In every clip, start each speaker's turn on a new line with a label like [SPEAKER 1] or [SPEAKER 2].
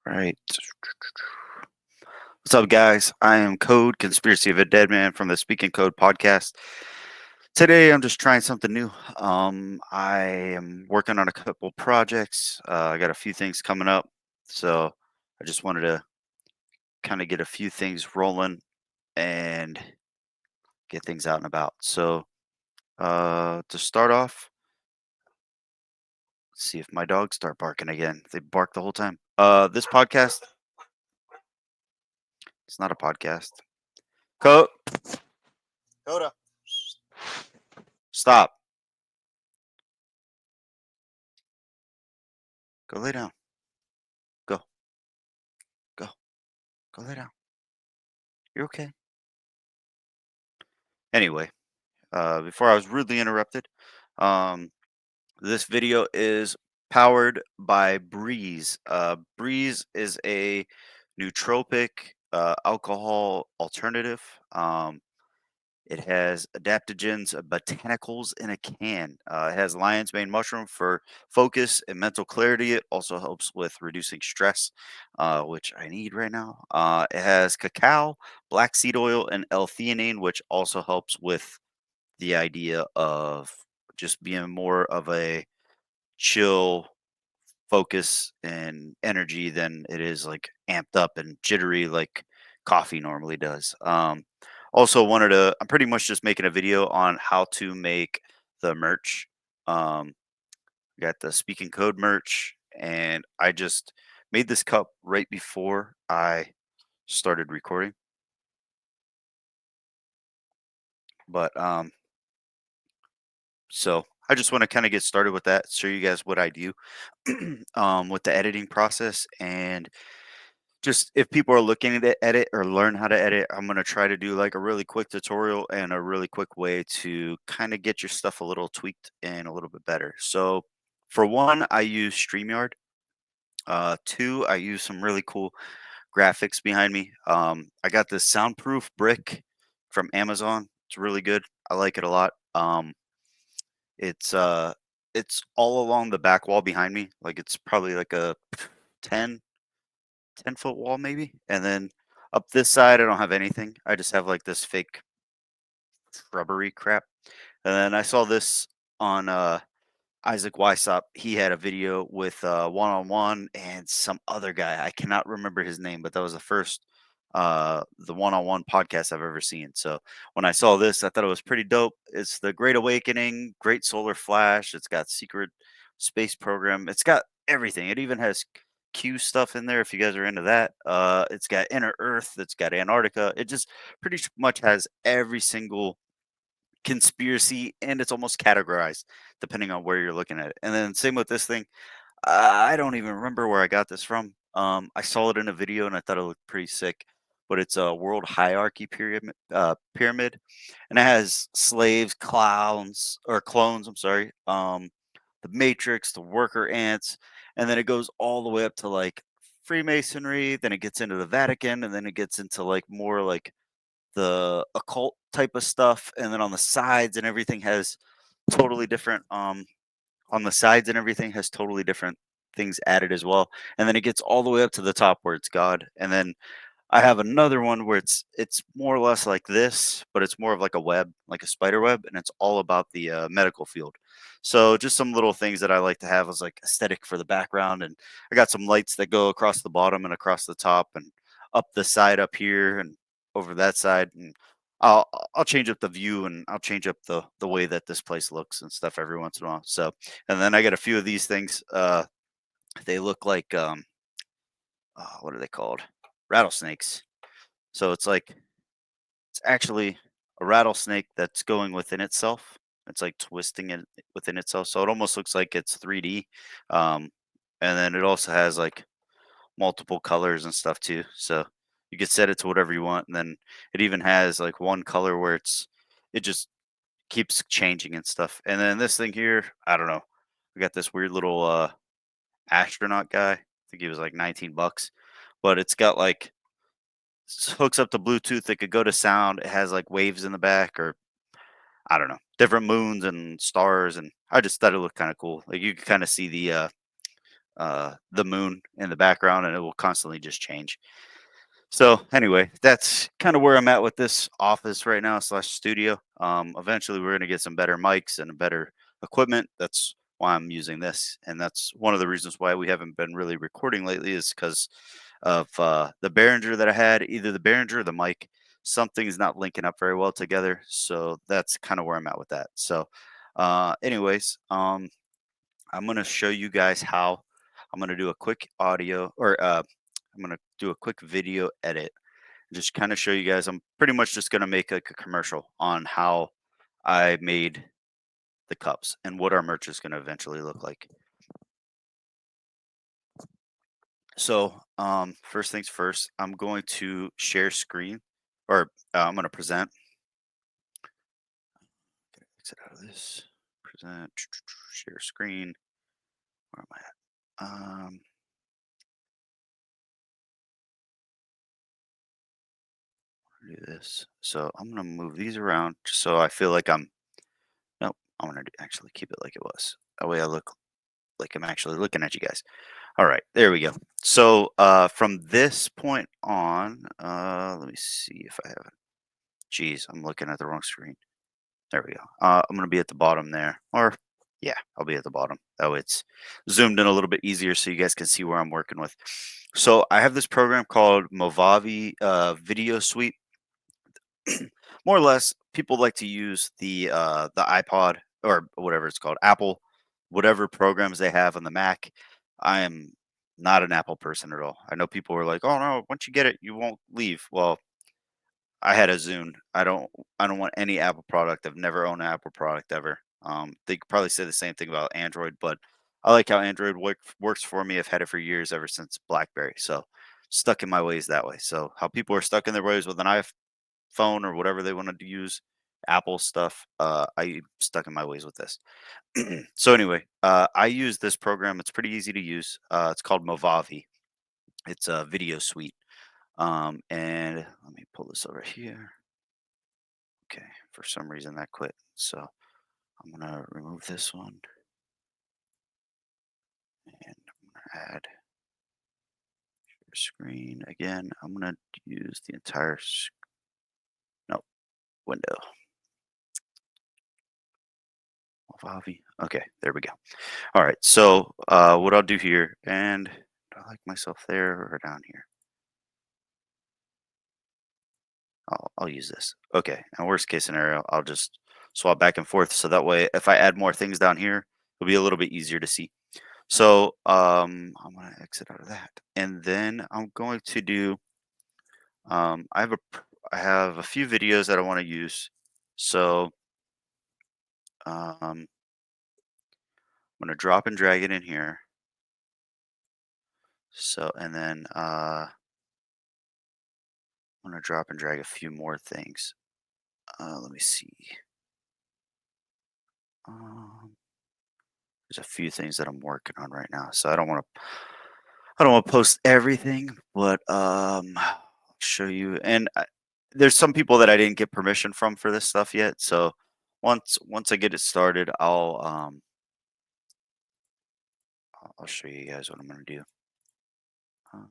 [SPEAKER 1] Right. What's up, guys? I am Code Conspiracy of a Dead Man from the Speaking Code podcast. Today, I'm just trying something new. I am working on a couple projects. I got a few things coming up, so I just wanted to kind of get a few things rolling and get things out and about. So, to start off, let's see if my dogs start barking again. They bark the whole time. This podcast, it's not a podcast. Coda, stop. Go lay down. Go, go, go lay down. You're okay. Anyway, before I was rudely interrupted, um, this video is powered by Breeze. Breeze is a nootropic alcohol alternative. It has adaptogens, botanicals in a can. It has lion's mane mushroom for focus and mental clarity. It also helps with reducing stress, which I need right now. It has cacao, black seed oil, and L-theanine, which also helps with the idea of just being more of a chill focus and energy than it is like amped up and jittery like coffee normally does. Also wanted to I'm pretty much just making a video on how to make the merch. Got the speaking code merch, and I just made this cup right before I started recording. But so I just want to kind of get started with that, show you guys what I do with the editing process, and just if people are looking to edit or learn how to edit, I'm gonna try to do like a really quick tutorial and a really quick way to kind of get your stuff a little tweaked and a little bit better. So for one, I use StreamYard. Two, I use some really cool graphics behind me. I got this soundproof brick from Amazon. It's really good. I like it a lot. It's uh it's all along the back wall behind me. Like it's probably like a 10 10-foot wall maybe. And then up this side I don't have anything. I just have like this fake shrubbery crap. And then I saw this on Isaac Weishaupt. He had a video with one on one and some other guy. I cannot remember his name, but that was the one on one podcast I've ever seen. So when I saw this, I thought it was pretty dope. It's the Great Awakening, Great Solar Flash. It's got secret space program. It's got everything. It even has Q stuff in there if you guys are into that. It's got Inner Earth. It's got Antarctica. It just pretty much has every single conspiracy, and it's almost categorized depending on where you're looking at it. And then same with this thing. I don't even remember where I got this from. I saw it in a video and I thought it looked pretty sick. But it's a world hierarchy pyramid, and it has slaves, clowns, or clones. I'm sorry. The Matrix, the worker ants, and then it goes all the way up to like Freemasonry. Then it gets into the Vatican, and then it gets into like more like the occult type of stuff, and then on the sides and everything has totally different on the sides and everything has totally different things added as well. And then it gets all the way up to the top where it's God. And then I have another one where it's more or less like this, but it's more of like a web, like a spider web, and it's all about the medical field. So just some little things that I like to have as like aesthetic for the background, and I got some lights that go across the bottom and across the top and up the side up here and over that side, and I'll change up the view and I'll change up the way that this place looks and stuff every once in a while. So and then I got a few of these things. They look like what are they called? Rattlesnakes. So it's actually a rattlesnake that's going within itself. It's like twisting it within itself. So it almost looks like it's 3D. Um, and then it also has like multiple colors and stuff too. So you can set it to whatever you want. And then it even has like one color where it just keeps changing and stuff. And then this thing here, I don't know. We got this weird little astronaut guy. I think he was like 19 bucks. But it's got like hooks up to Bluetooth. It could go to sound. It has like waves in the back, or I don't know, different moons and stars. And I just thought it looked kind of cool. Like you could kind of see the moon in the background, and it will constantly just change. So anyway, that's kind of where I'm at with this office right now slash studio. Eventually, we're gonna get some better mics and better equipment. That's why I'm using this, and that's one of the reasons why we haven't been really recording lately is because of the Behringer that I had. Either the Behringer or the mic, something's not linking up very well together. So that's kind of where I'm at with that. So, anyways, I'm gonna show you guys how I'm gonna do a quick audio or I'm gonna do a quick video edit. Just kind of show you guys. I'm pretty much just gonna make like a commercial on how I made the cups and what our merch is gonna eventually look like. So, first things first, I'm going to share screen, or I'm gonna present. Exit out of this. Present. Share screen. Where am I at? Do this. So I'm gonna move these around just so I feel like I'm. Nope. I'm gonna actually keep it like it was. That way I look like I'm actually looking at you guys. All right, there we go. So from this point on, let me see if I have it. Geez, I'm looking at the wrong screen. There we go. I'm gonna be at the bottom there, or yeah, I'll be at the bottom. That way it's zoomed in a little bit easier so you guys can see where I'm working with. So I have this program called Movavi Video Suite. More or less, people like to use the iPod or whatever it's called, Apple, whatever programs they have on the Mac. I am not an Apple person at all. I know people are like, "Oh no, once you get it, you won't leave." Well, I had a Zune. I don't want any Apple product. I've never owned an Apple product ever. They could probably say the same thing about Android, but I like how Android works for me. I've had it for years, ever since BlackBerry. So stuck in my ways that way. So how people are stuck in their ways with an phone or whatever they want to use, Apple stuff. I stuck in my ways with this. So anyway, I use this program. It's pretty easy to use. It's called Movavi. It's a video suite. And let me pull this over here. Okay, for some reason that quit. So I'm gonna remove this one and I'm gonna add your screen again. I'm gonna use the entire no window. Movavi. Okay, there we go. All right. So what I'll do here, and do I like myself there or down here? I'll use this. Okay. And worst case scenario, I'll just swap back and forth. So that way, if I add more things down here, it'll be a little bit easier to see. So I'm gonna exit out of that, and then I'm going to do. I have I have a few videos that I want to use. So I'm gonna drop and drag it in here. So and then I'm gonna drop and drag a few more things. Let me see. Um, there's a few things that I'm working on right now, so I don't want to post everything, but I'll show you. And there's some people that I didn't get permission from for this stuff yet. So once I get it started, I'll show you guys what I'm gonna do. Um,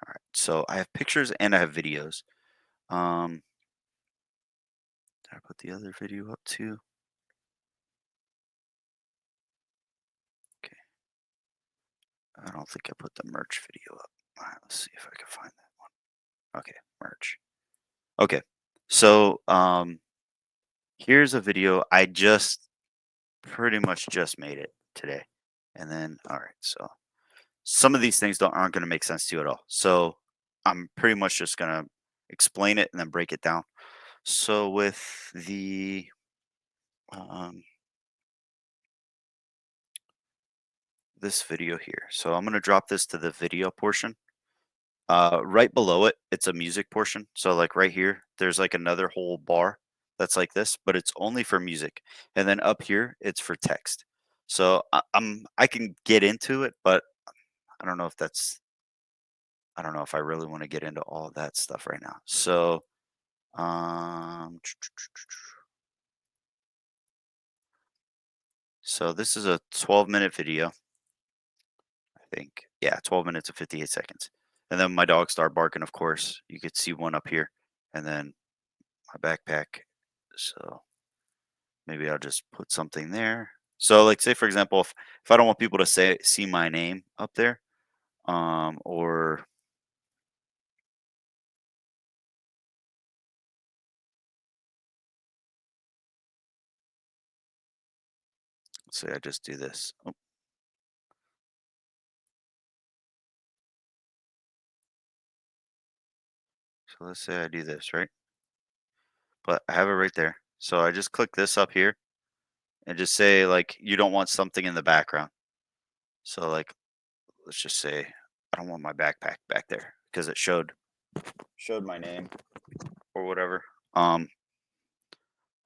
[SPEAKER 1] all right, so I have pictures and I have videos. Um, did I put the other video up too? Okay, I don't think I put the merch video up. All right, let's see if I can find that one. Okay, merch. Okay, so here's a video I just pretty much just made it today. And then, all right, so some of these things aren't going to make sense to you at all. So I'm pretty much just going to explain it and then break it down. So with the um, this video here, so I'm going to drop this to the video portion. Right below it, it's a music portion. So like right here, there's like another whole bar that's like this, but it's only for music. And then up here, it's for text. So I can get into it, but I don't know if that's I don't know if I really want to get into all that stuff right now. So um So this is a 12-minute video, I think. Yeah, 12 minutes and 58 seconds. And then my dog started barking, of course. You could see one up here. And then my backpack. So maybe I'll just put something there. So like say for example, if I don't want people to see my name up there, or say I just do this. Oh, so let's say I do this, right? But I have it right there. So I just click this up here and just say like you don't want something in the background. So like let's just say I don't want my backpack back there because it showed my name or whatever. Um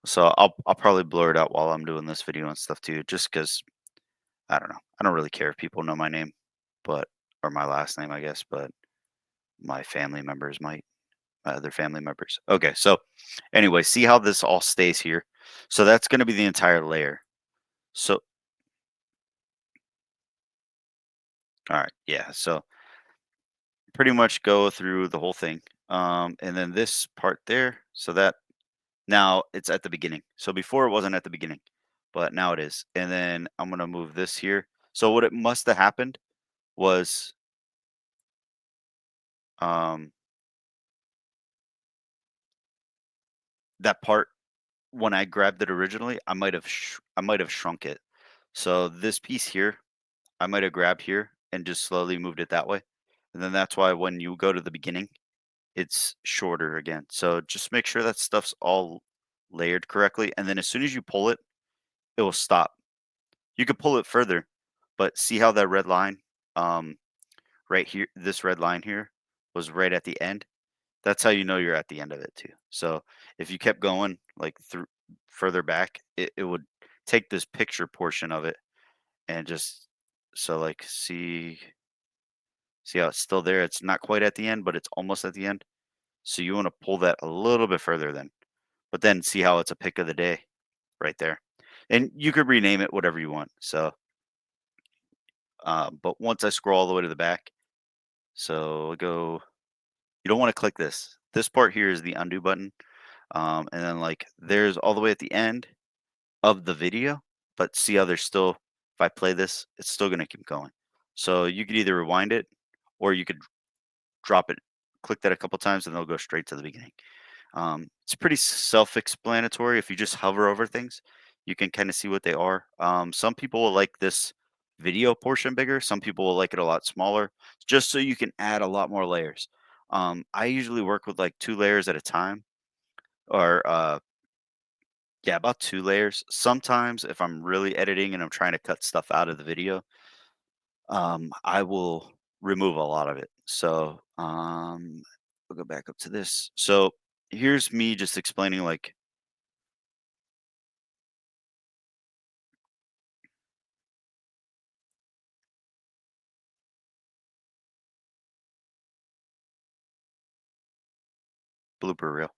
[SPEAKER 1] so I'll probably blur it out while I'm doing this video and stuff too, just because I don't know. I don't really care if people know my name, but or my last name, I guess, but my family members might, my other family members. Okay, so anyway, see how this all stays here. So that's going to be the entire layer. So all right, yeah. So pretty much go through the whole thing. And then this part there, so that now it's at the beginning. So before it wasn't at the beginning, but now it is. And then I'm gonna move this here. So what it must have happened was um that part when I grabbed it originally, I might have shrunk it. So this piece here, I might have grabbed here and just slowly moved it that way. And then that's why when you go to the beginning, it's shorter again. So just make sure that stuff's all layered correctly. And then as soon as you pull it, it will stop. You could pull it further, but see how that red line, um, right here, this red line here was right at the end. That's how you know you're at the end of it too. So if you kept going like through further back, it would take this picture portion of it and just so like see how it's still there. It's not quite at the end, but it's almost at the end. So you want to pull that a little bit further then. But then see how it's a pick of the day right there. And you could rename it whatever you want. So but once I scroll all the way to the back, so I'll go you don't want to click this. This part here is the undo button. And then like there's all the way at the end of the video, but see how there's still if I play this, it's still gonna keep going. So you could either rewind it or you could drop it, click that a couple times and they'll go straight to the beginning. It's pretty self-explanatory. If you just hover over things, you can kind of see what they are. Some people will like this video portion bigger. Some people will like it a lot smaller, just so you can add a lot more layers. I usually work with like 2 layers at a time, or yeah, about 2 layers. Sometimes if I'm really editing and I'm trying to cut stuff out of the video, I will remove a lot of it. So we'll go back up to this. So here's me just explaining like blooper reel.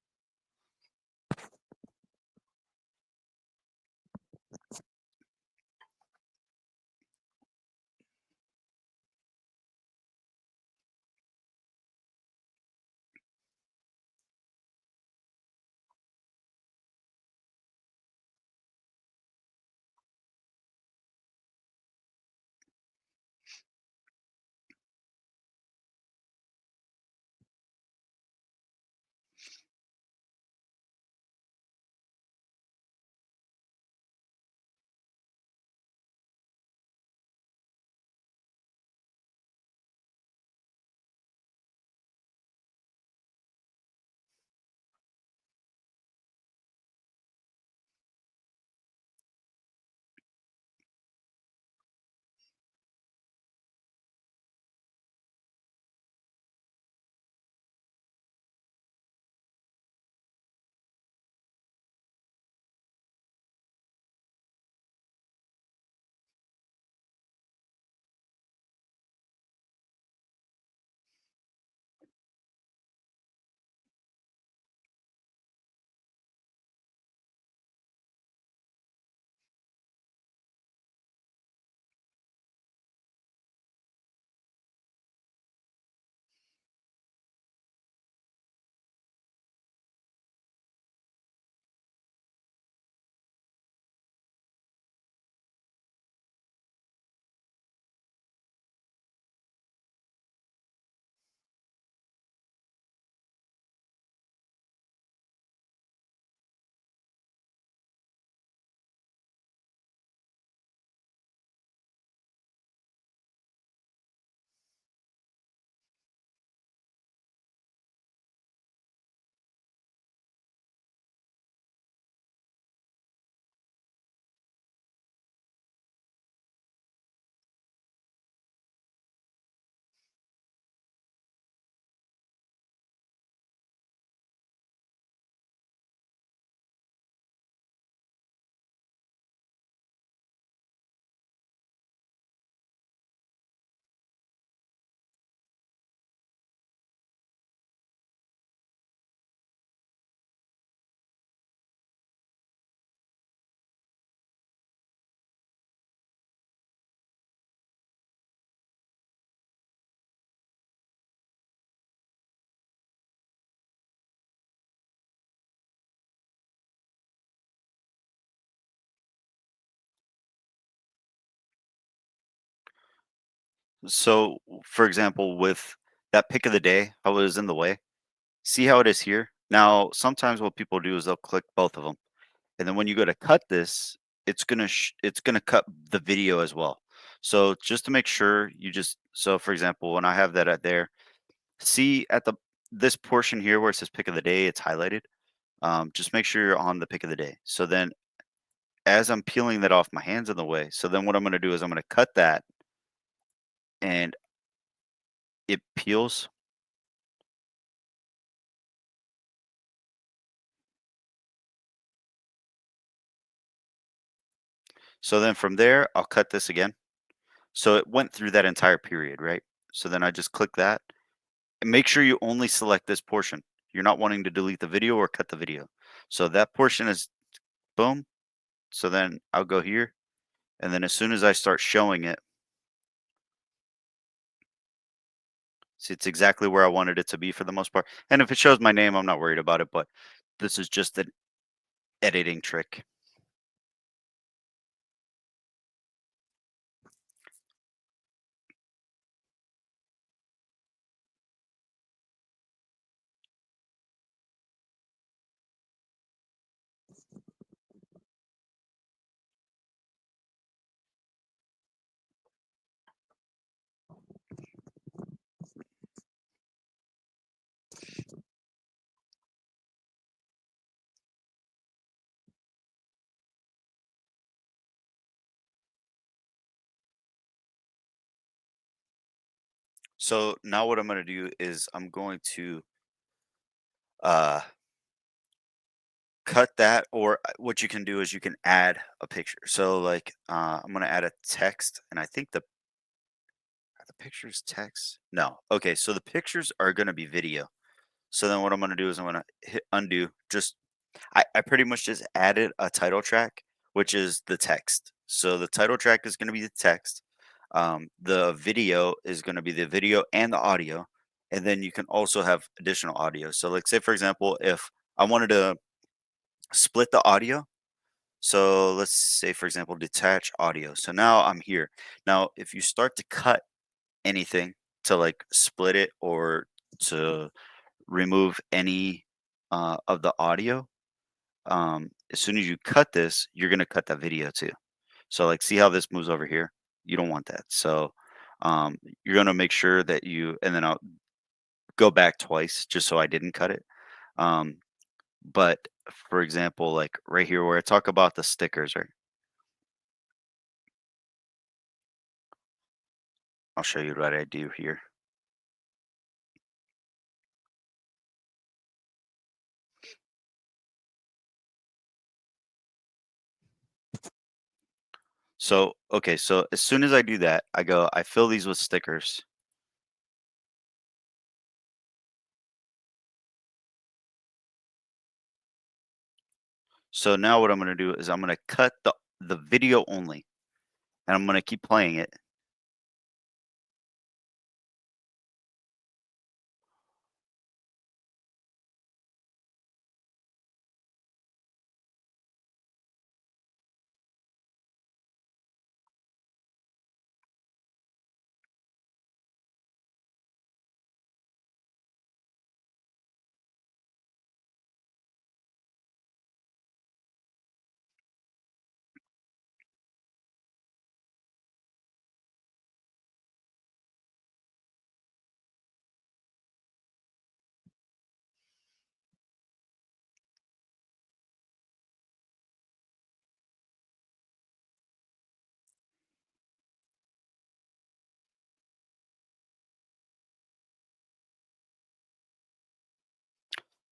[SPEAKER 1] So, for example, with that pick of the day, how it was in the way, see how it is here? Now, sometimes what people do is they'll click both of them. And then when you go to cut this, it's gonna cut the video as well. So just to make sure you just so for example, when I have that at there, see at the this portion here where it says pick of the day, it's highlighted. Just make sure you're on the pick of the day. So then as I'm peeling that off, my hands in the way. So then what I'm gonna do is I'm gonna cut that and it peels. So then from there, I'll cut this again. So it went through that entire period, right? So then I just click that. And make sure you only select this portion. You're not wanting to delete the video or cut the video. So that portion is boom. So then I'll go here. And then as soon as I start showing it, see, it's exactly where I wanted it to be for the most part. And if it shows my name, I'm not worried about it. But this is just an editing trick. So now what I'm going to do is I'm going to uh, cut that, or what you can do is you can add a picture. So like I'm going to add a text, and I think the pictures text. No, okay. So the pictures are going to be video. So then what I'm gonna do is I'm gonna hit undo. Just I pretty much just added a title track, which is the text. So the title track is gonna be the text. The video is gonna be the video and the audio, and then you can also have additional audio. So like say for example, if I wanted to split the audio, so let's say for example detach audio. So now I'm here. Now if you start to cut anything to like split it or to remove any of the audio. As soon as you cut this, you're gonna cut that video too. So like, see how this moves over here? You don't want that. So you're gonna make sure that you, and then I'll go back twice just so I didn't cut it. Um, but for example, like right here where I talk about the stickers, right? I'll show you what I do here. So okay, so as soon as I do that, I fill these with stickers. So now what I'm gonna do is I'm gonna cut the video only, and I'm gonna keep playing it.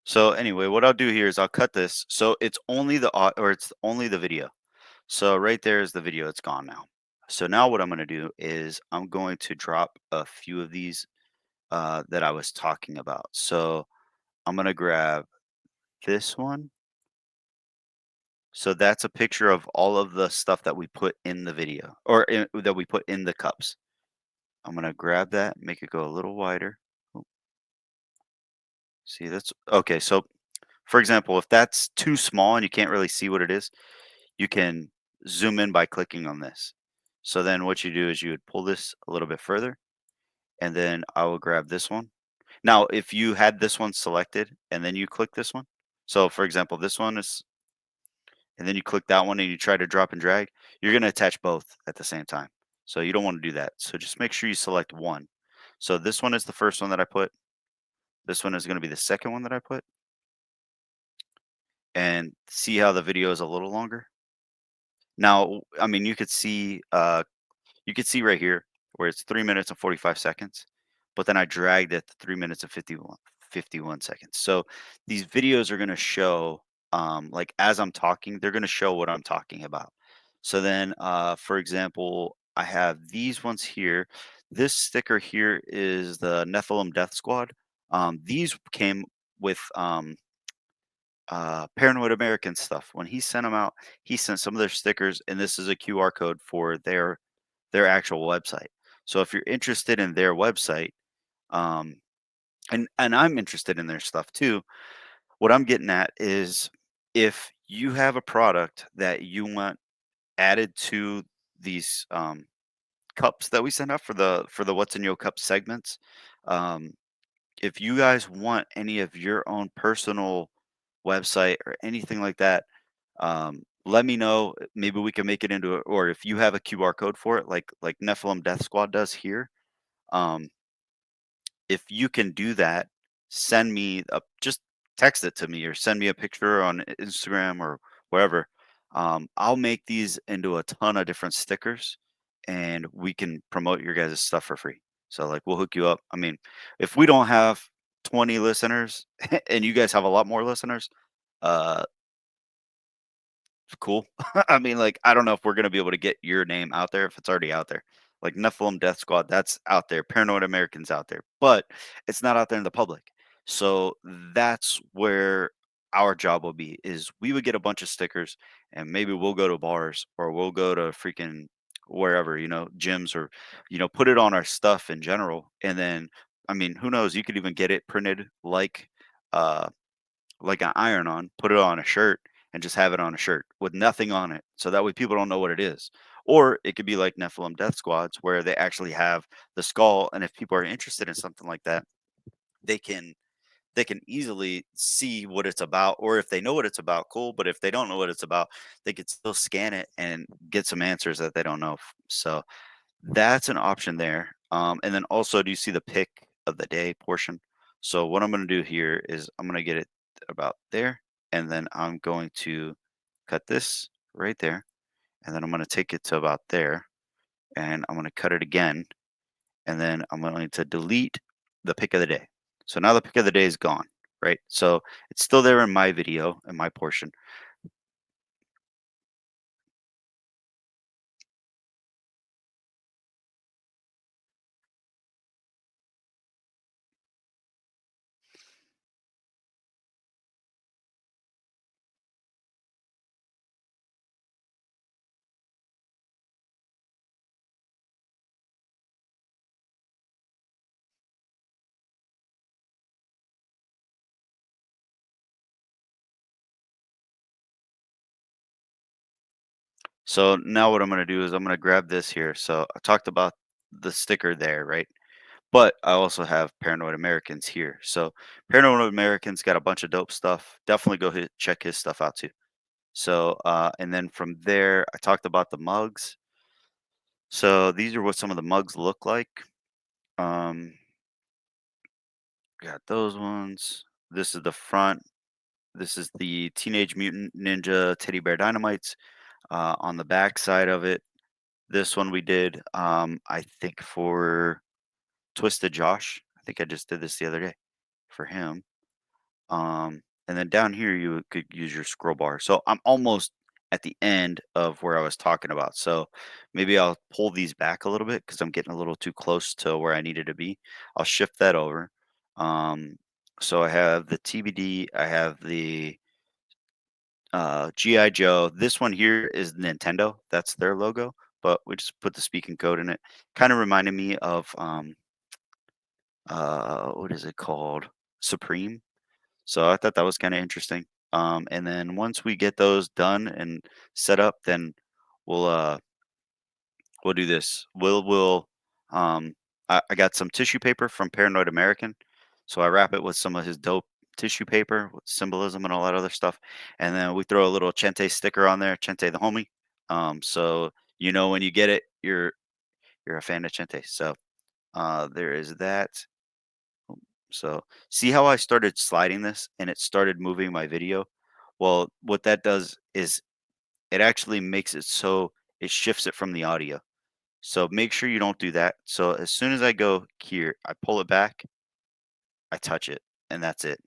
[SPEAKER 1] So anyway, what I'll do here is I'll cut this. So it's only or it's only the video. So right there is the video. It's gone now. So now what I'm going to do is I'm going to drop a few of these that I was talking about. So I'm going to grab this one. So that's a picture of all of the stuff that we put in the video, or that we put in the cups. I'm going to grab that, make it go a little wider. Oh, see, that's okay. So for example, if that's too small and you can't really see what it is, you can zoom in by clicking on this. So then what you do is you would pull this a little bit further, and then I will grab this one. Now, if you had this one selected and then you click this one, so for example, this one is, and then you click that one and you try to drop and drag, you're going to attach both at the same time. So you don't want to do that. So just make sure you select one. So this one is the first one that I put. This one is going to be the second one that I put. And see how the video is a little longer. Now, I mean, you could see right here where it's 3 minutes and 45 seconds, but then I dragged it to 3 minutes and 51 seconds. So these videos are going to show, like as I'm talking, they're going to show what I'm talking about. So then, for example, I have these ones here. This sticker here is the Nephilim Death Squad. These came with Paranoid American stuff. When he sent them out, he sent some of their stickers, and this is a QR code for their actual website. So if you're interested in their website, um, and I'm interested in their stuff too, what I'm getting at is if you have a product that you want added to these cups that we send out for the What's in Your Cup segments, um, if you guys want any of your own personal website or anything like that, let me know. Maybe we can make it into a, or if you have a QR code for it, like Nephilim Death Squad does here. Um, if you can do that, send me a just text it to me or send me a picture on Instagram or wherever. I'll make these into a ton of different stickers, and we can promote your guys' stuff for free. So like we'll hook you up. I mean, if we don't have 20 listeners and you guys have a lot more listeners, uh cool. I mean, like, I don't know if we're gonna be able to get your name out there if it's already out there. Like Nephilim Death Squad, that's out there. Paranoid Americans out there, but it's not out there in the public. So that's where our job will be is we would get a bunch of stickers and maybe we'll go to bars or we'll go to freaking wherever, gyms or, put it on our stuff in general. And then, I mean, who knows? You could even get it printed uh like an iron on, put it on a shirt, and just have it on a shirt with nothing on it. So that way people don't know what it is. Or it could be like Nephilim Death Squads where they actually have the skull. And if people are interested in something like that, they can they can easily see what it's about. Or if they know what it's about, cool. But if they don't know what it's about, they could still scan it and get some answers that they don't know. So that's an option there. And then also, do you see the pick of the day portion? So what I'm going to do here is I'm going to get it about there, and then I'm going to cut this right there, and then I'm going to take it to about there, and I'm going to cut it again, and then I'm going to delete the pick of the day. So now the pick of the day is gone, right? So it's still there in my video, in my portion. So now what I'm going to do is I'm going to grab this here. So I talked about the sticker there, right? But I also have Paranoid Americans here. So Paranoid Americans got a bunch of dope stuff. Definitely go check his stuff out too. So and then from there, I talked about the mugs. So these are what some of the mugs look like. Um, got those ones. This is the front. This is the Teenage Mutant Ninja Teddy Bear Dynamites. On the back side of it, this one we did. I think for Twisted Josh. I think I just did this the other day for him. And then down here you could use your scroll bar. So I'm almost at the end of where I was talking about. So maybe I'll pull these back a little bit because I'm getting a little too close to where I needed to be. I'll shift that over. Um, so I have the TBD, I have the GI Joe. This one here is Nintendo. That's their logo, but we just put the speaking code in it. Kind of reminded me of what is it called? Supreme. So I thought that was kind of interesting. And then once we get those done and set up, then we'll we'll do this. Um, I got some tissue paper from Paranoid American, so I wrap it with some of his dope tissue paper with symbolism and all that other stuff, and then we throw a little Chente sticker on there, Chente the homie. So you know when you get it, you're a fan of Chente. So there is that. So see how I started sliding this and it started moving my video? Well, what that does is it actually makes it so it shifts it from the audio. So make sure you don't do that. So as soon as I go here, I pull it back, I touch it, and that's it.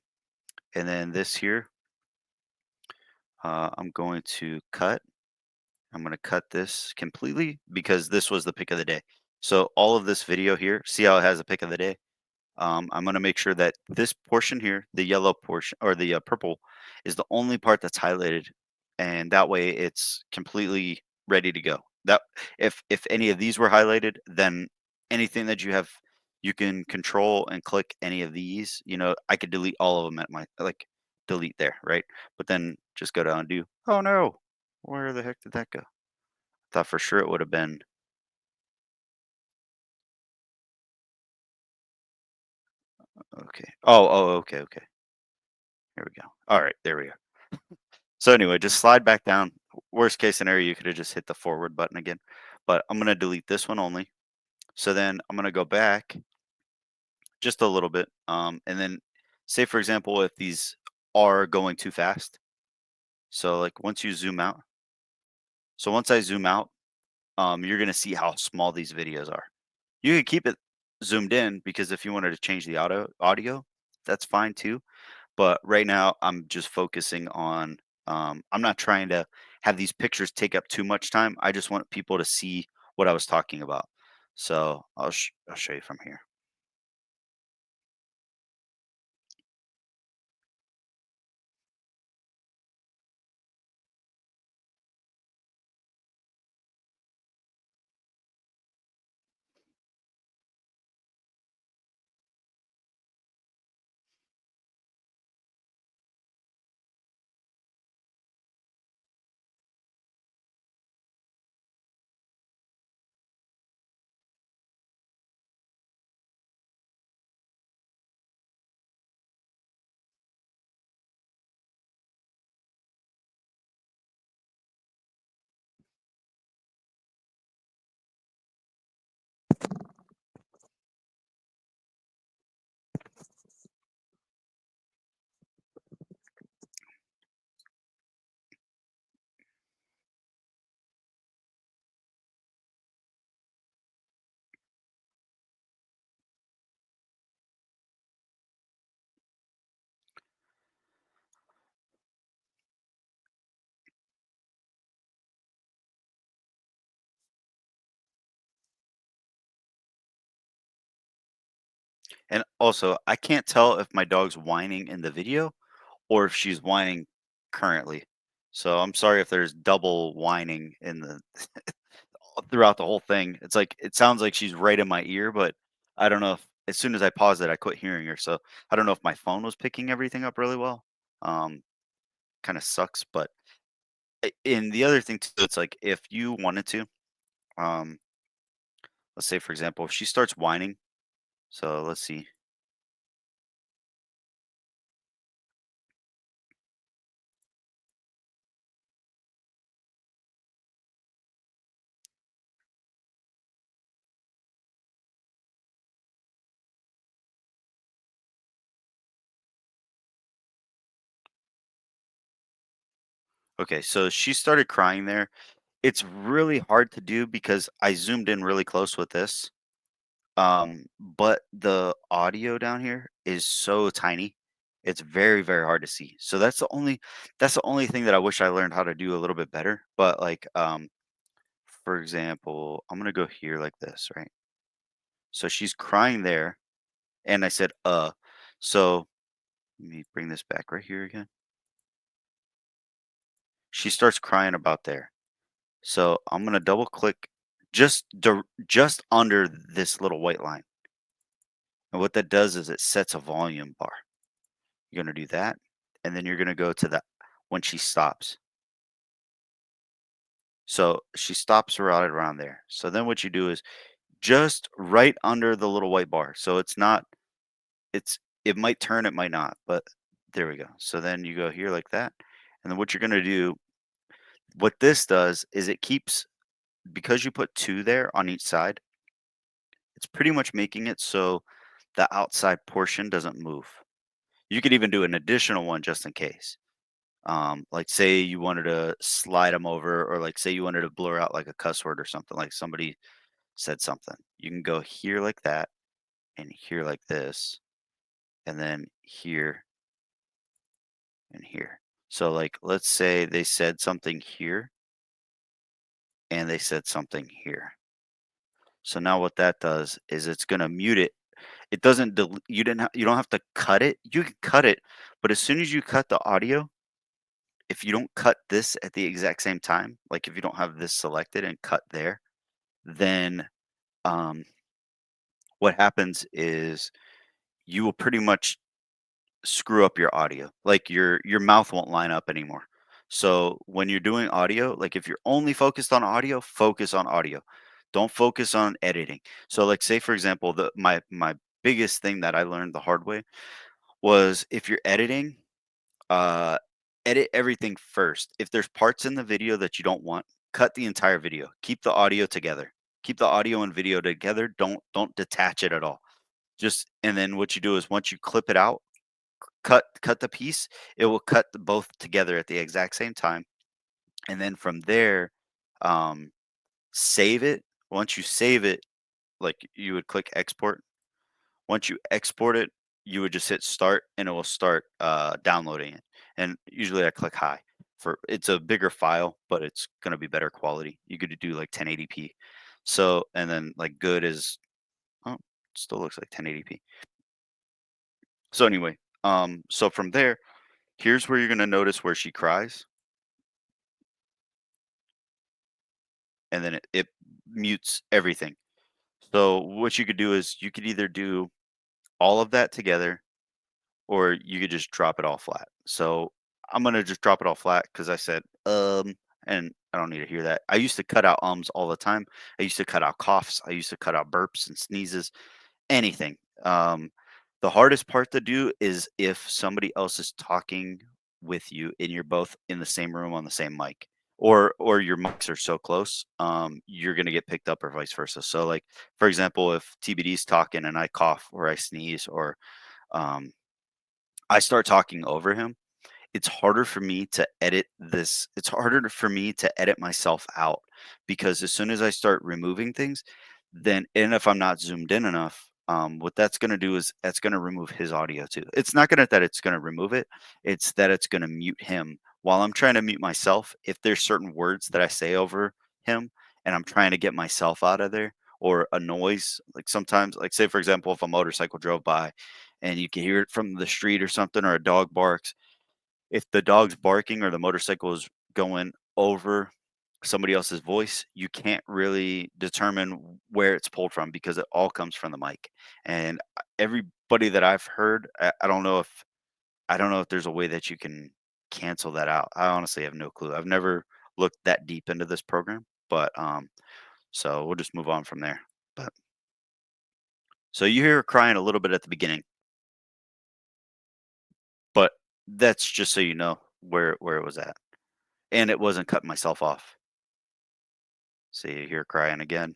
[SPEAKER 1] And then this here, I'm going to cut. I'm going to cut this completely because this was the pick of the day. So all of this video here, see how it has a pick of the day? I'm going to make sure that this portion here, the yellow portion or the purple, is the only part that's highlighted, and that way it's completely ready to go. That if any of these were highlighted, then anything that you have, you can control and click any of these. You know, I could delete all of them at my like delete there, right? But then just go to undo. Oh no, where the heck did that go? Thought for sure it would have been okay. Okay, okay. Here we go. All right, there we go. So anyway, just slide back down. Worst case scenario, you could have just hit the forward button again. But I'm going to delete this one only. So then I'm going to go back just a little bit. And then say, for example, if these are going too fast. So like once you zoom out. So once I zoom out, you're going to see how small these videos are. You could keep it zoomed in because if you wanted to change the audio, that's fine too. But right now, I'm just focusing on, I'm not trying to have these pictures take up too much time. I just want people to see what I was talking about. So I'll show you from here. And also, I can't tell if my dog's whining in the video or if she's whining currently. So I'm sorry if there's double whining in the throughout the whole thing. It's like it sounds like she's right in my ear, but I don't know if as soon as I paused it, I quit hearing her. So I don't know if my phone was picking everything up really well. Um, Kind of sucks, but and the other thing too, it's like if you wanted to, um, let's say for example, if she starts whining, so let's see. Okay, so she started crying there. It's really hard to do because I zoomed in really close with this. But the audio down here is so tiny. It's very, very hard to see. So that's the only thing that I wish I learned how to do a little bit better. But like for example, I'm gonna go here like this, right? So she's crying there, and I said, So let me bring this back right here again. She starts crying about there. So I'm gonna double click just under this little white line. And what that does is it sets a volume bar. You're gonna do that, and then you're gonna go to the when she stops. So she stops right around there. So then what you do is just right under the little white bar. So it's not, it's, it might turn, it might not, but there we go. So then you go here like that. And then what you're going to do, what this does is it keeps, because you put two there on each side, it's pretty much making it so the outside portion doesn't move. You could even do an additional one just in case. Like say you wanted to slide them over, or like say you wanted to blur out like a cuss word or something, like somebody said something. You can go here like that, and here like this, and then here and here. So like let's say they said something here and they said something here. So now what that does is it's going to mute it. It doesn't you didn't you don't have to cut it. You can cut it, but as soon as you cut the audio, if you don't cut this at the exact same time, like if you don't have this selected and cut there, then um, what happens is you will pretty much screw up your audio. Like your mouth won't line up anymore. So when you're doing audio, like if you're only focused on audio, focus on audio. Don't focus on editing. So like say for example, the my biggest thing that I learned the hard way was if you're editing, uh edit everything first. If there's parts in the video that you don't want, cut the entire video. Keep the audio together. Keep the audio and video together. Don't detach it at all. Just, and then what you do is once you clip it out, cut the piece, it will cut both together at the exact same time. And then from there, um, save it. Once you save it, like you would click export. Once you export it, you would just hit start and it will start downloading it. And usually I click high for, it's a bigger file, but it's going to be better quality. You could do like 1080p. So, and then like good is, oh, still looks like 1080p. So anyway, so from there, here's where you're going to notice where she cries, and then it mutes everything. So what you could do is you could either do all of that together, or you could just drop it all flat. So I'm gonna just drop it all flat because I said and I don't need to hear that. I used to cut out ums all the time. I used to cut out coughs. I used to cut out burps and sneezes, anything. The hardest part to do is if somebody else is talking with you and you're both in the same room on the same mic, or your mics are so close, you're gonna get picked up or vice versa. So like for example, if TBD's talking and I cough or I sneeze or um, I start talking over him, it's harder for me to edit this. It's harder for me to edit myself out because as soon as I start removing things, then, and if I'm not zoomed in enough, what that's going to do is that's going to remove his audio too. It's not going to that it's going to remove it. It's that it's going to mute him while I'm trying to mute myself. If there's certain words that I say over him and I'm trying to get myself out of there, or a noise, like sometimes, like say for example, if a motorcycle drove by and you can hear it from the street or something, or a dog barks, if the dog's barking or the motorcycle is going over somebody else's voice, you can't really determine where it's pulled from because it all comes from the mic. And everybody that I've heard, I don't know if there's a way that you can cancel that out. I honestly have no clue. I've never looked that deep into this program, but so we'll just move on from there. But so you hear her crying a little bit at the beginning, but that's just so you know where it was at. And it wasn't cutting myself off. See you hear crying again.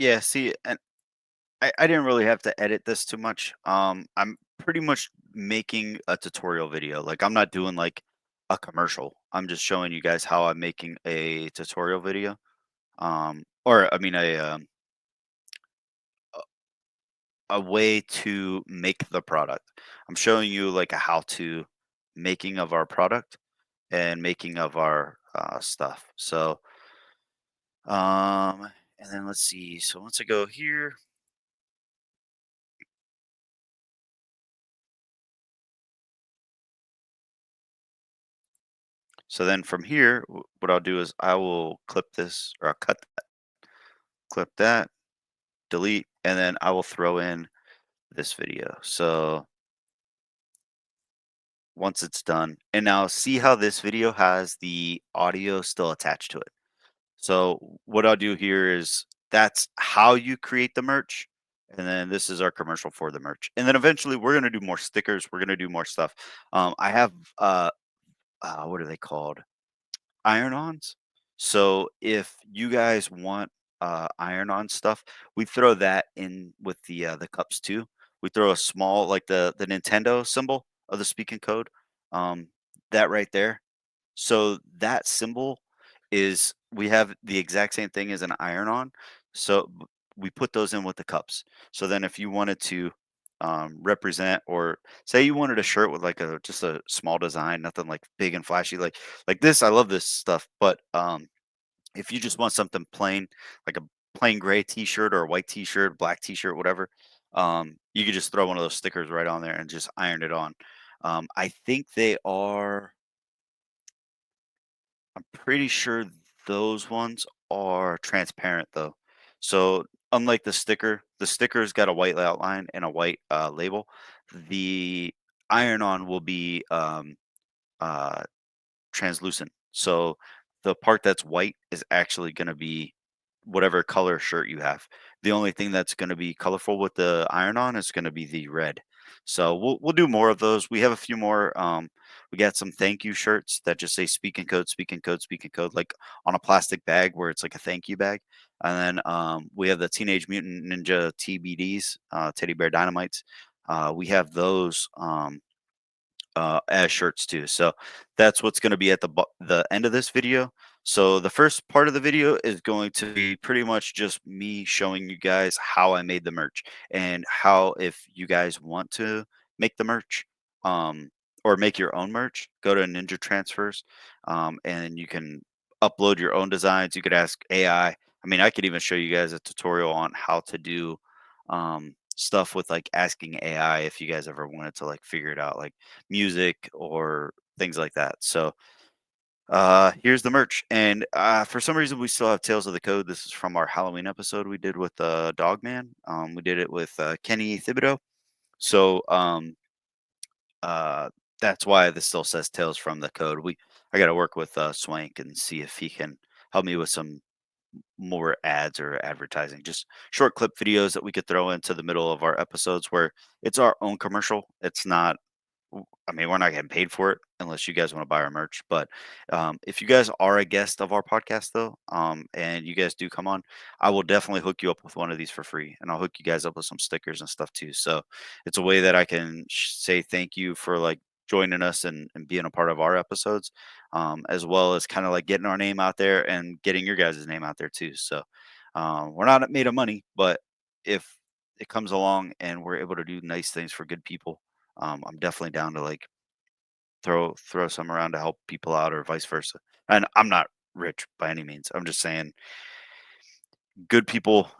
[SPEAKER 1] Yeah, see, and I didn't really have to edit this too much. I'm pretty much making a tutorial video. Like I'm not doing like a commercial. I'm just showing you guys how I'm making a tutorial video. Or I mean a way to make the product. I'm showing you like a how to making of our product and making of our stuff. So and then let's see. So once I go here, so then from here, what I'll do is I will clip this or I'll cut, clip that, delete, and then I will throw in this video. So once it's done, and now see how this video has the audio still attached to it. So what I'll do here is that's how you create the merch. And then this is our commercial for the merch. And then eventually we're gonna do more stickers. We're gonna do more stuff. I have what are they called? Iron-ons. So if you guys want iron-on stuff, we throw that in with the cups too. We throw a small like the Nintendo symbol of the speaking code. Um, that right there. So that symbol is we have the exact same thing as an iron-on. So we put those in with the cups. So then if you wanted to represent or say you wanted a shirt with like a just a small design, nothing like big and flashy, like this, I love this stuff. But if you just want something plain, like a plain gray T-shirt or a white T-shirt, black T-shirt, whatever, you could just throw one of those stickers right on there and just iron it on. I think they are. I'm pretty sure those ones are transparent though. So unlike the sticker's got a white outline and a white label. The iron-on will be uh, translucent. So the part that's white is actually going to be whatever color shirt you have. The only thing that's going to be colorful with the iron on is going to be the red. So we'll do more of those. We have a few more. We got some thank you shirts that just say speaking code, speaking code, speaking code, like on a plastic bag where it's like a thank you bag. And then we have the Teenage Mutant Ninja TBDs, Teddy Bear Dynamites. We have those. As shirts too. So that's what's going to be at the end of this video. So the first part of the video is going to be pretty much just me showing you guys how I made the merch and how if you guys want to make the merch or make your own merch, go to Ninja Transfers and you can upload your own designs. You could ask AI. I mean, I could even show you guys a tutorial on how to do stuff with like asking AI if you guys ever wanted to like figure it out. Like music or things like that. So here's the merch. And for some reason we still have Tales of the Code. This is from our Halloween episode we did with Dogman. We did it with Kenny Thibodeau. So uh that's why this still says Tales from the Code. I gotta work with Swank and see if he can help me with some more ads or advertising, just short clip videos that we could throw into the middle of our episodes where it's our own commercial. It's not I mean, we're not getting paid for it unless you guys want to buy our merch. But if you guys are a guest of our podcast, though, and you guys do come on, I will definitely hook you up with one of these for free, and I'll hook you guys up with some stickers and stuff too. So it's a way that I can say thank you for like joining us and being a part of our episodes, as well as kind of like getting our name out there and getting your guys' name out there too. So we're not made of money, but if it comes along and we're able to do nice things for good people, I'm definitely down to like throw some around to help people out or vice versa. And I'm not rich by any means. I'm just saying good people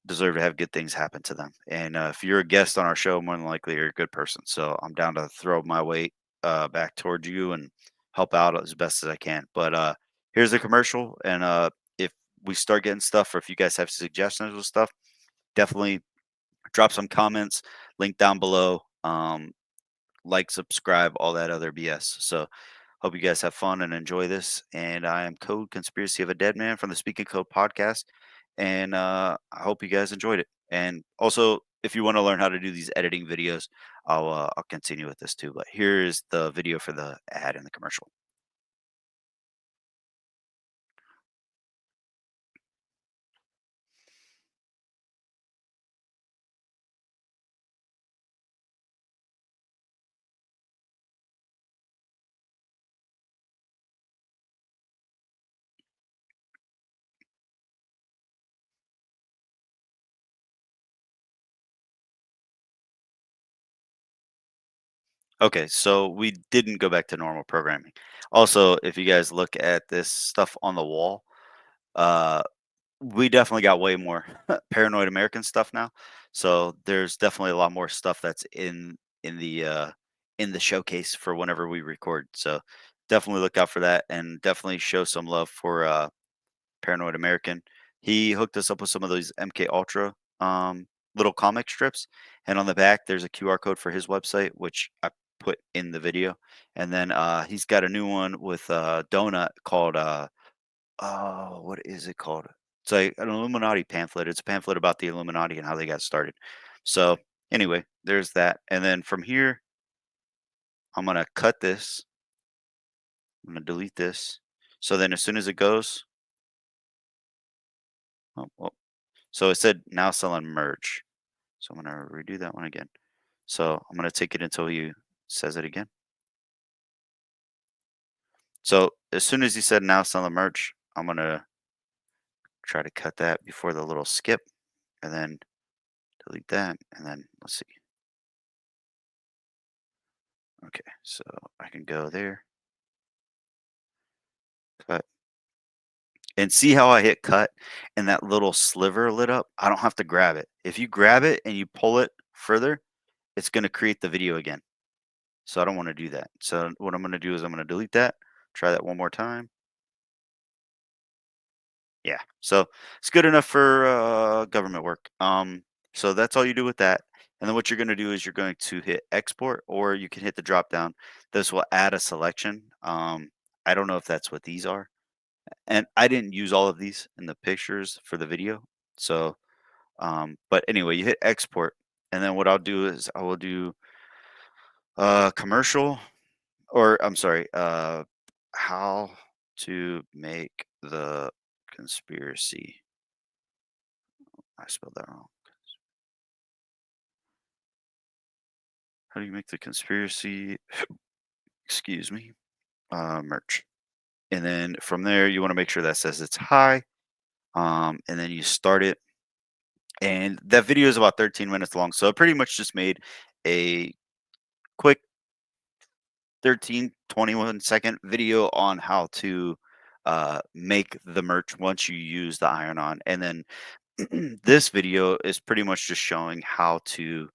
[SPEAKER 1] deserve to have good things happen to them. And if you're a guest on our show, more than likely you're a good person. So I'm down to throw my weight back towards you and help out as best as I can. But here's the commercial. And if we start getting stuff, or if you guys have suggestions with stuff, definitely drop some comments. Link down below. Like, subscribe, all that other BS. So hope you guys have fun and enjoy this. And I am Code Conspiracy of a Dead Man from the Speaking Code podcast. And I hope you guys enjoyed it. And also, if you want to learn how to do these editing videos, I'll continue with this too. But here is the video for the ad and the commercial. Okay, so we didn't go back to normal programming. Also, if you guys look at this stuff on the wall, uh, we definitely got way more paranoid American stuff now. So there's definitely a lot more stuff that's in the showcase for whenever we record. So definitely look out for that and definitely show some love for Paranoid American. He hooked us up with some of those MK Ultra little comic strips, and on the back there's a QR code for his website, which I put in the video. And then he's got a new one with Donut called oh, what is it called? It's like an Illuminati pamphlet. It's a pamphlet about the Illuminati and how they got started. So anyway, there's that. And then from here, I'm gonna cut this. I'm gonna delete this. So then as soon as it goes, oh, so it said now selling merge. So I'm gonna redo that one again. So I'm gonna take it until he says it again. So as soon as he said now selling merch, I'm gonna try to cut that before the little skip and then delete that. And then let's see. Okay, so I can go there, cut, and see how I hit cut and that little sliver lit up? I don't have to grab it. If you grab it and you pull it further, it's gonna create the video again. So I don't wanna do that. So what I'm gonna do is I'm gonna delete that, try that one more time. Yeah, so it's good enough for government work. So that's all you do with that. And then what you're going to do is you're going to hit export, or you can hit the drop down. This will add a selection. I don't know if that's what these are, and I didn't use all of these in the pictures for the video. So, but anyway, you hit export, and then what I'll do is I will do commercial, or I'm sorry, how to make the conspiracy. I spelled that wrong. How do you make the conspiracy, excuse me, merch? And then from there, you want to make sure that says it's high. And then you start it. And that video is about 13 minutes long. So it pretty much just made a quick 13-21 second video on how to make the merch once you use the iron on. And then this video is pretty much just showing how to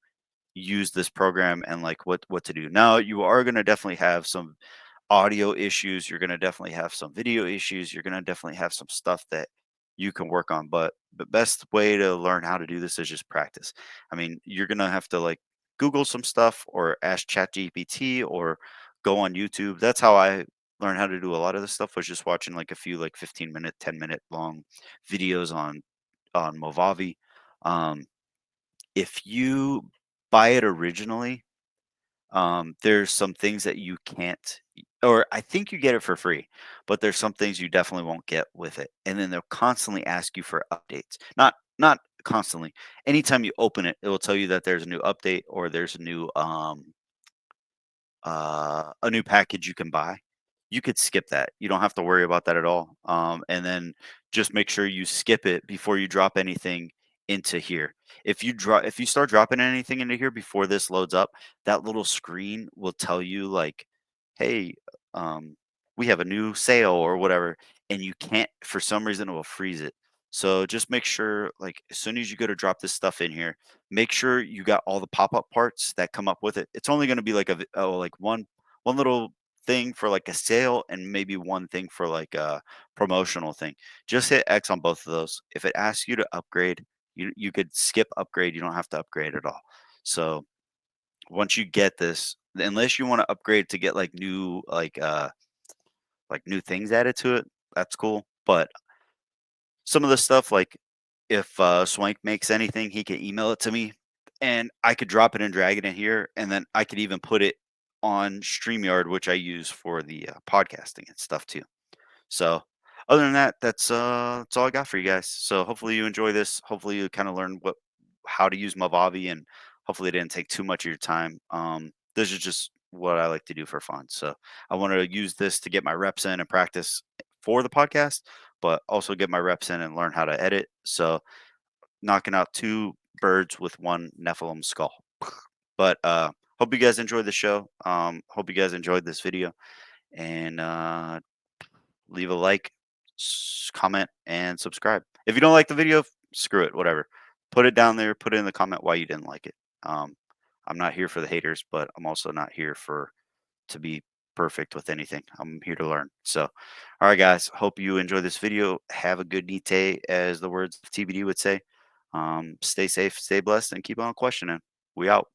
[SPEAKER 1] use this program and like what to do. Now you are going to definitely have some audio issues, you're going to definitely have some video issues, you're going to definitely have some stuff that you can work on, but the best way to learn how to do this is just practice. I mean, you're going to have to like Google some stuff or ask ChatGPT or go on YouTube. That's how I learned how to do a lot of this stuff, was just watching like a few like 15-minute, 10-minute long videos on Movavi. Um, if you buy it originally, there's some things that you can't, or I think you get it for free, but there's some things you definitely won't get with it. And then they'll constantly ask you for updates. Not constantly. Anytime you open it, it will tell you that there's a new update or there's a new package you can buy. You could skip that. You don't have to worry about that at all. And then just make sure you skip it before you drop anything into here. If you start dropping anything into here before this loads up, that little screen will tell you like, "Hey, we have a new sale or whatever," and you can't, for some reason it will freeze it. So just make sure like as soon as you go to drop this stuff in here, make sure you got all the pop-up parts that come up with it. It's only going to be like like one little thing for like a sale and maybe one thing for like a promotional thing. Just hit X on both of those. If it asks you to upgrade, you could skip upgrade. You don't have to upgrade at all. So once you get this, unless you want to upgrade to get like new things added to it, that's cool. But some of the stuff, like if Swank makes anything, he can email it to me, and I could drop it and drag it in here, and then I could even put it on StreamYard, which I use for the podcasting and stuff too. So other than that, that's all I got for you guys. So hopefully you enjoy this. Hopefully you kind of learn how to use Movavi, and hopefully it didn't take too much of your time. This is just what I like to do for fun. So I want to use this to get my reps in and practice for the podcast, but also get my reps in and learn how to edit. So knocking out two birds with one Nephilim skull. But hope you guys enjoyed the show. Hope you guys enjoyed this video, and leave a like, comment, and subscribe. If you don't like the video, screw it, whatever. Put it down there. Put it in the comment why you didn't like it. I'm not here for the haters, but I'm also not here for to be perfect with anything. I'm here to learn. So, all right, guys. Hope you enjoy this video. Have a good day, as the words of TBD would say. Stay safe, stay blessed, and keep on questioning. We out.